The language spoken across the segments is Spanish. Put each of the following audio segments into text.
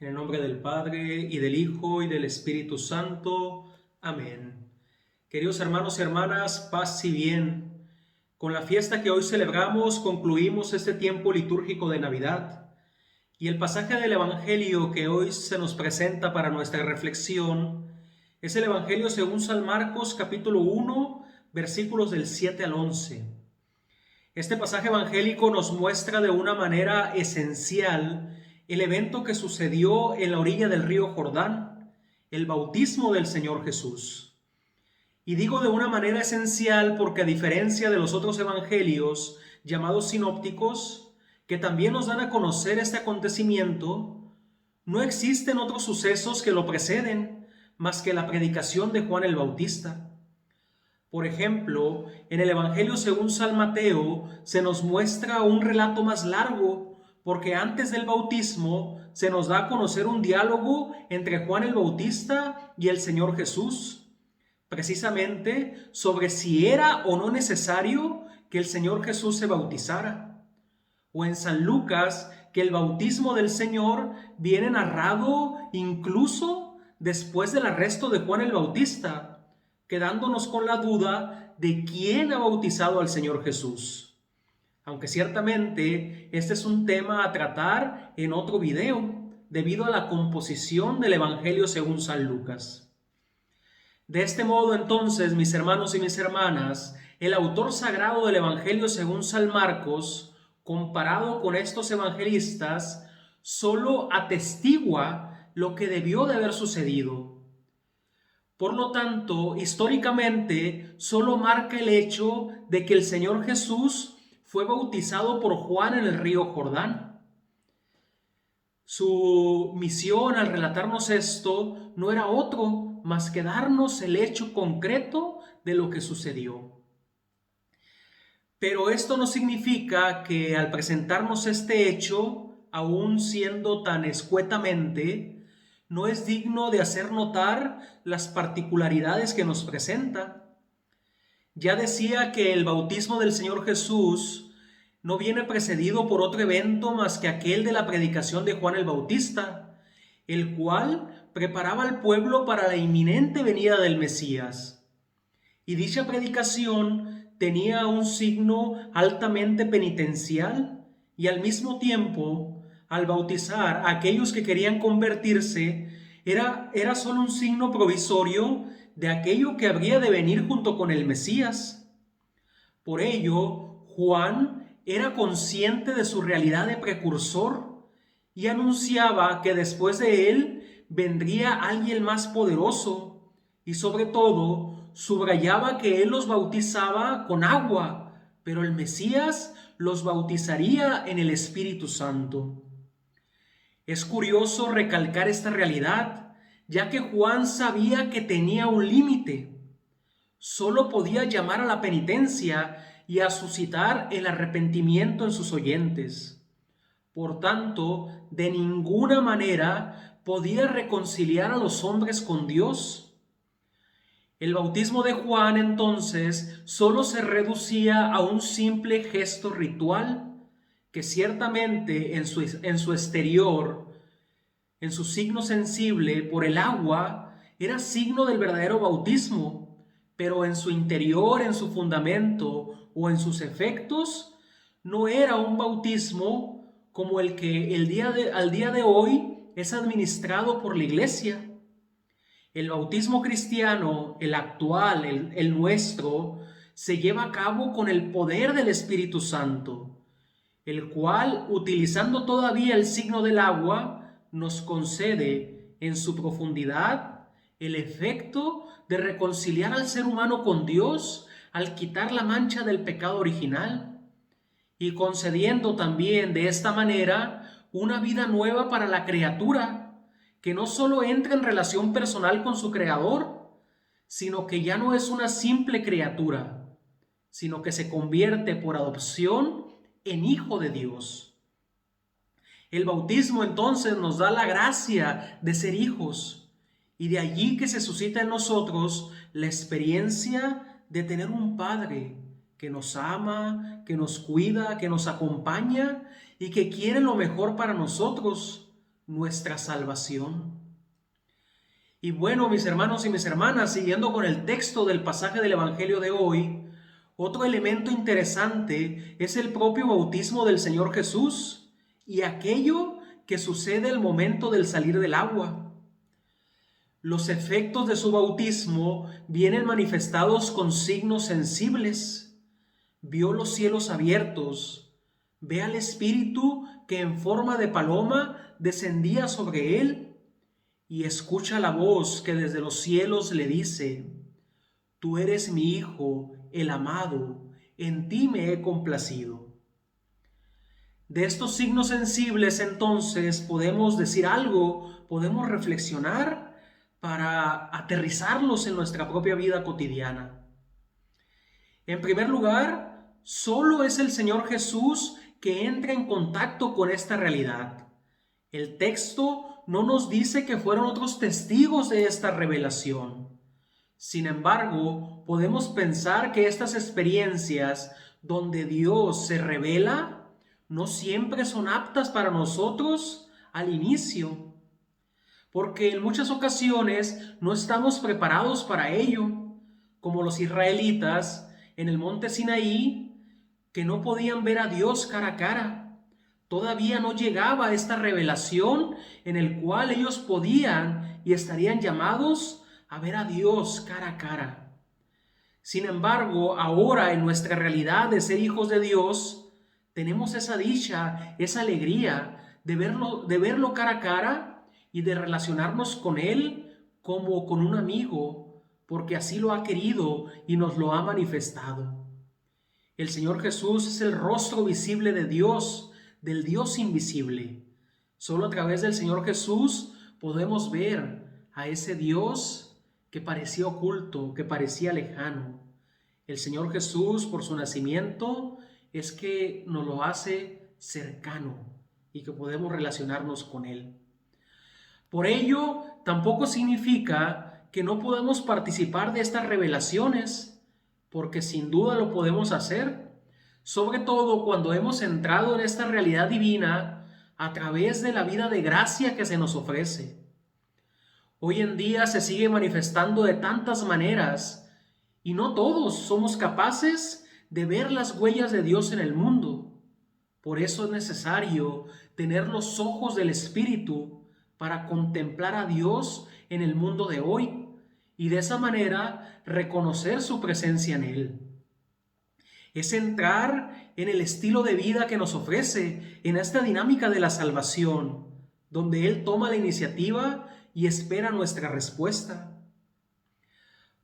En el nombre del Padre, y del Hijo, y del Espíritu Santo. Amén. Queridos hermanos y hermanas, paz y bien. Con la fiesta que hoy celebramos concluimos este tiempo litúrgico de Navidad. Y el pasaje del Evangelio que hoy se nos presenta para nuestra reflexión es el Evangelio según San Marcos, capítulo 1, versículos del 7 al 11. Este pasaje evangélico nos muestra de una manera esencial el evento que sucedió en la orilla del río Jordán, el bautismo del Señor Jesús. Y digo de una manera esencial porque, a diferencia de los otros evangelios llamados sinópticos, que también nos dan a conocer este acontecimiento, no existen otros sucesos que lo preceden más que la predicación de Juan el Bautista. Por ejemplo, en el Evangelio según San Mateo se nos muestra un relato más largo, porque antes del bautismo se nos da a conocer un diálogo entre Juan el Bautista y el Señor Jesús, precisamente sobre si era o no necesario que el Señor Jesús se bautizara. O en San Lucas, que el bautismo del Señor viene narrado incluso después del arresto de Juan el Bautista, quedándonos con la duda de quién ha bautizado al Señor Jesús. Aunque ciertamente este es un tema a tratar en otro video, debido a la composición del Evangelio según San Lucas. De este modo, entonces, mis hermanos y mis hermanas, el autor sagrado del Evangelio según San Marcos, comparado con estos evangelistas, solo atestigua lo que debió de haber sucedido. Por lo tanto, históricamente, solo marca el hecho de que el Señor Jesús fue bautizado por Juan en el río Jordán. Su misión al relatarnos esto no era otro más que darnos el hecho concreto de lo que sucedió. Pero esto no significa que al presentarnos este hecho, aún siendo tan escuetamente, no es digno de hacer notar las particularidades que nos presenta. Ya decía que el bautismo del Señor Jesús no viene precedido por otro evento más que aquel de la predicación de Juan el Bautista, el cual preparaba al pueblo para la inminente venida del Mesías. Y dicha predicación tenía un signo altamente penitencial y al mismo tiempo, al bautizar a aquellos que querían convertirse, era solo un signo provisorio de aquello que habría de venir junto con el Mesías. Por ello, Juan era consciente de su realidad de precursor y anunciaba que después de él vendría alguien más poderoso y, sobre todo, subrayaba que él los bautizaba con agua, pero el Mesías los bautizaría en el Espíritu Santo. Es curioso recalcar esta realidad, ya que Juan sabía que tenía un límite. Solo podía llamar a la penitencia y a suscitar el arrepentimiento en sus oyentes. Por tanto, de ninguna manera podía reconciliar a los hombres con Dios. El bautismo de Juan, entonces, solo se reducía a un simple gesto ritual, que ciertamente en su exterior, en su signo sensible por el agua, era signo del verdadero bautismo, pero en su interior, en su fundamento o en sus efectos, no era un bautismo como el que al día de hoy es administrado por la Iglesia. El bautismo cristiano, el actual, el nuestro, se lleva a cabo con el poder del Espíritu Santo, el cual, utilizando todavía el signo del agua, nos concede en su profundidad el efecto de reconciliar al ser humano con Dios al quitar la mancha del pecado original y concediendo también de esta manera una vida nueva para la criatura, que no solo entra en relación personal con su Creador, sino que ya no es una simple criatura, sino que se convierte por adopción en hijo de Dios. El bautismo entonces nos da la gracia de ser hijos, y de allí que se suscita en nosotros la experiencia de tener un Padre que nos ama, que nos cuida, que nos acompaña y que quiere lo mejor para nosotros, nuestra salvación. Y bueno, mis hermanos y mis hermanas, siguiendo con el texto del pasaje del Evangelio de hoy, otro elemento interesante es el propio bautismo del Señor Jesús y aquello que sucede al momento del salir del agua. Los efectos de su bautismo vienen manifestados con signos sensibles. Vio los cielos abiertos, ve al Espíritu que en forma de paloma descendía sobre él y escucha la voz que desde los cielos le dice: Tú eres mi Hijo, el amado, en ti me he complacido. De estos signos sensibles, entonces, podemos decir algo, podemos reflexionar para aterrizarlos en nuestra propia vida cotidiana. En primer lugar, solo es el Señor Jesús que entra en contacto con esta realidad. El texto no nos dice que fueron otros testigos de esta revelación. Sin embargo, podemos pensar que estas experiencias donde Dios se revela no siempre son aptas para nosotros al inicio, porque en muchas ocasiones no estamos preparados para ello, como los israelitas en el monte Sinaí, que no podían ver a Dios cara a cara. Todavía no llegaba esta revelación en el cual ellos podían y estarían llamados a ver a Dios cara a cara. Sin embargo, ahora en nuestra realidad de ser hijos de Dios, tenemos esa dicha, esa alegría de verlo cara a cara y de relacionarnos con Él como con un amigo, porque así lo ha querido y nos lo ha manifestado. El Señor Jesús es el rostro visible de Dios, del Dios invisible. Solo a través del Señor Jesús podemos ver a ese Dios que parecía oculto, que parecía lejano. El Señor Jesús, por su nacimiento, es que nos lo hace cercano y que podemos relacionarnos con Él. Por ello, tampoco significa que no podamos participar de estas revelaciones, porque sin duda lo podemos hacer, sobre todo cuando hemos entrado en esta realidad divina a través de la vida de gracia que se nos ofrece. Hoy en día se sigue manifestando de tantas maneras y no todos somos capaces de ver las huellas de Dios en el mundo. Por eso es necesario tener los ojos del Espíritu para contemplar a Dios en el mundo de hoy y de esa manera reconocer su presencia en él. Es entrar en el estilo de vida que nos ofrece, en esta dinámica de la salvación, donde Él toma la iniciativa y espera nuestra respuesta.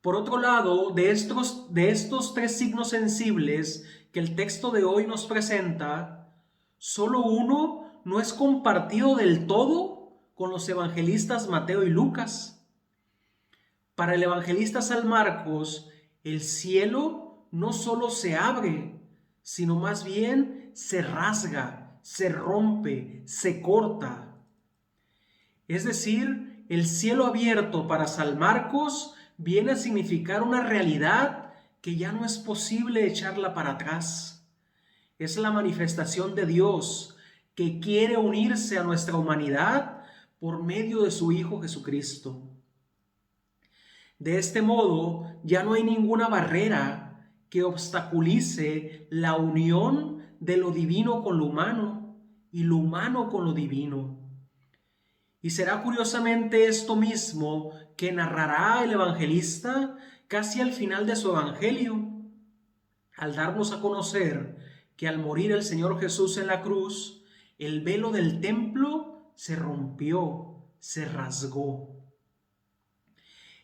Por otro lado, de estos tres signos sensibles que el texto de hoy nos presenta, solo uno no es compartido del todo con los evangelistas Mateo y Lucas. Para el evangelista San Marcos, el cielo no solo se abre, sino más bien se rasga, se rompe, se corta. Es decir, el cielo abierto para San Marcos viene a significar una realidad que ya no es posible echarla para atrás. Es la manifestación de Dios que quiere unirse a nuestra humanidad por medio de su Hijo Jesucristo. De este modo, ya no hay ninguna barrera que obstaculice la unión de lo divino con lo humano y lo humano con lo divino. Y será curiosamente esto mismo que narrará el evangelista casi al final de su evangelio, al darnos a conocer que al morir el Señor Jesús en la cruz, el velo del templo se rompió, se rasgó.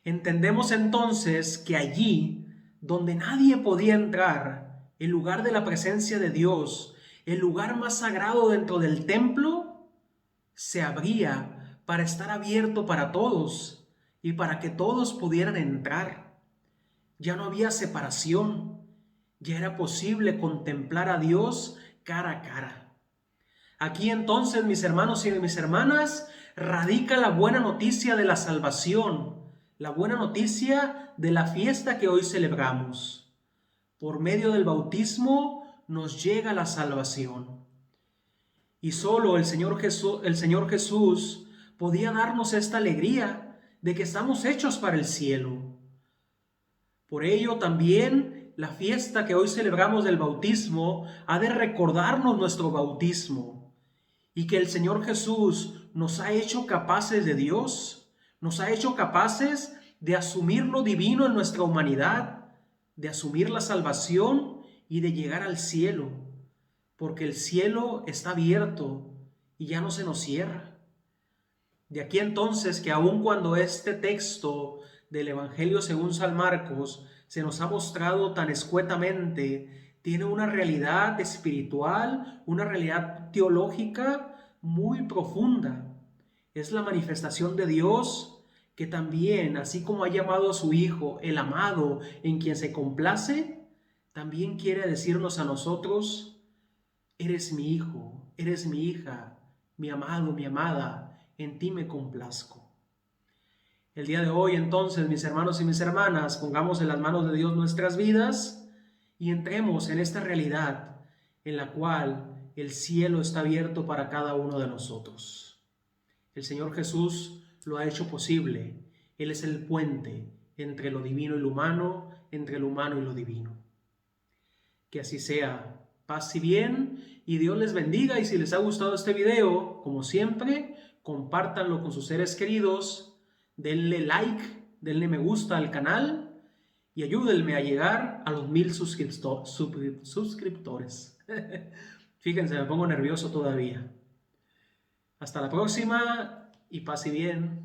Entendemos entonces que allí, donde nadie podía entrar, el lugar de la presencia de Dios, el lugar más sagrado dentro del templo, se abría para estar abierto para todos y para que todos pudieran entrar. Ya no había separación, ya era posible contemplar a Dios cara a cara. Aquí entonces, mis hermanos y mis hermanas, radica la buena noticia de la salvación, la buena noticia de la fiesta que hoy celebramos. Por medio del bautismo nos llega la salvación. Y solo el Señor Jesús podía darnos esta alegría de que estamos hechos para el cielo. Por ello también la fiesta que hoy celebramos del bautismo ha de recordarnos nuestro bautismo y que el Señor Jesús nos ha hecho capaces de Dios, nos ha hecho capaces de asumir lo divino en nuestra humanidad, de asumir la salvación y de llegar al cielo, porque el cielo está abierto y ya no se nos cierra. De aquí entonces que aun cuando este texto del Evangelio según San Marcos se nos ha mostrado tan escuetamente, tiene una realidad espiritual, una realidad teológica muy profunda. Es la manifestación de Dios que también, así como ha llamado a su Hijo, el amado, en quien se complace, también quiere decirnos a nosotros: eres mi hijo, eres mi hija, mi amado, mi amada, en ti me complazco. El día de hoy, entonces, mis hermanos y mis hermanas, pongamos en las manos de Dios nuestras vidas y entremos en esta realidad en la cual el cielo está abierto para cada uno de nosotros. El Señor Jesús lo ha hecho posible. Él es el puente entre lo divino y lo humano, entre lo humano y lo divino. Que así sea. Paz y bien, y Dios les bendiga. Y si les ha gustado este video, como siempre, compártanlo con sus seres queridos, denle like, denle me gusta al canal y ayúdenme a llegar a los 1000 suscriptores. Fíjense, me pongo nervioso todavía. Hasta la próxima y paz y bien.